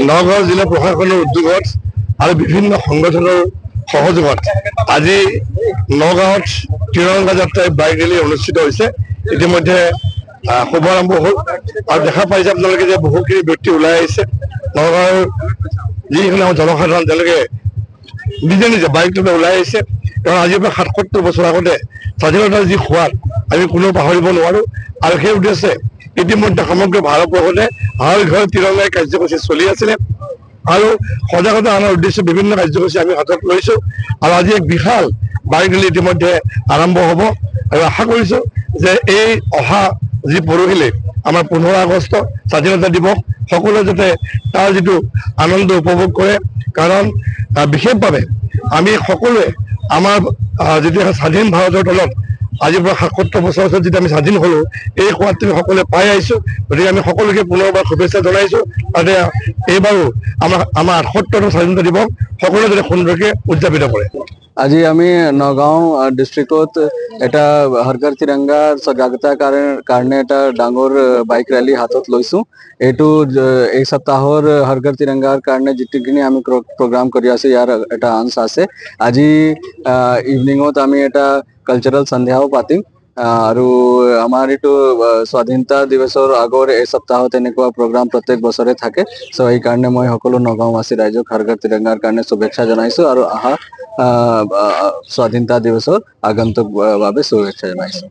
নগাঁও জিলা প্ৰশাসনৰ উদ্যোগত আৰু বিভিন্ন সংগঠনৰ সহযোগত আজি নগাঁৱত ত্ৰিৰংগা যাত্ৰাই বাইক ৰেলী অনুষ্ঠিত হৈছে। ইতিমধ্যে শুভাৰম্ভ হ'ল আৰু দেখা পাইছে আপোনালোকে যে বহুখিনি ব্যক্তি ওলাই আহিছে। নগাঁৱৰ যিখিনি আমাৰ জনসাধাৰণ তেওঁলোকে নিজে নিজে বাইক লৈ ওলাই আহিছে। কাৰণ আজিৰ পৰা ৭৭ বছৰ আগতে স্বাধীনতাৰ যি সোৱাদ আমি কোনেও পাহৰিব নোৱাৰো আৰু সেই উদ্দেশ্যে ইতিমধ্যে সমগ্ৰ ভাৰতবৰ্ষতে হৰ ঘৰ তিৰংগাই কাৰ্যসূচী চলি আছিলে আৰু সজাগতা অনাৰ উদ্দেশ্যে বিভিন্ন কাৰ্যসূচী আমি হাতত লৈছো আৰু আজি এক বিশাল বাইক ৰেলী ইতিমধ্যে আৰম্ভ হ'ব আৰু আশা কৰিছো যে এই অহা যি পৰহিলৈ আমাৰ 15 আগষ্ট স্বাধীনতা দিৱস সকলোৱে যাতে তাৰ যিটো আনন্দ উপভোগ কৰে। কাৰণ বিশেষভাৱে আমি সকলোৱে আমাৰ যেতিয়া স্বাধীন ভাৰতৰ তলত আজিৰ পৰা ৭৭ বছৰ পিছত যেতিয়া আমি স্বাধীন হলো এই সোৱাদটো সকলোৱে পাই আহিছো। গতিকে আমি সকলোকে পুনৰবাৰ শুভেচ্ছা জনাইছো যাতে এইবাৰো আমাৰ ৭৮তম স্বাধীনতা দিৱস সকলোৱে যাতে সুন্দৰকৈ উদযাপিত কৰে। আজি আমি নগাঁও ডিস্ট্ৰিক্টত এটা হৰ ঘৰ তিৰংগা সজাগতাৰ কাৰণে এটা ডাঙৰ বাইক ৰেলী হাতত লৈছো। এইটো এই সপ্তাহৰ হৰ ঘৰ তিৰংগাৰ কাৰণে যিখিনি আমি প্ৰগ্ৰাম কৰি আছো ইয়াৰ এটা অংশ আছে। আজি ইভিনিঙত আমি এটা কালচাৰেল সন্ধ্যাও পাতিম আৰু আমাৰ এইটো স্বাধীনতা দিৱসৰ আগৰ এই সপ্তাহত এনেকুৱা প্ৰগ্ৰাম প্ৰত্যেক বছৰে থাকে। সো এই কাৰণে মই সকলো নগাঁওবাসী ৰাইজক হৰ ঘৰ তিৰংগাৰ কাৰণে শুভেচ্ছা জনাইছো আৰু আহা স্বাধীনতা দিৱসৰ আগন্তুক বাবে শুভেচ্ছা জনাইছো।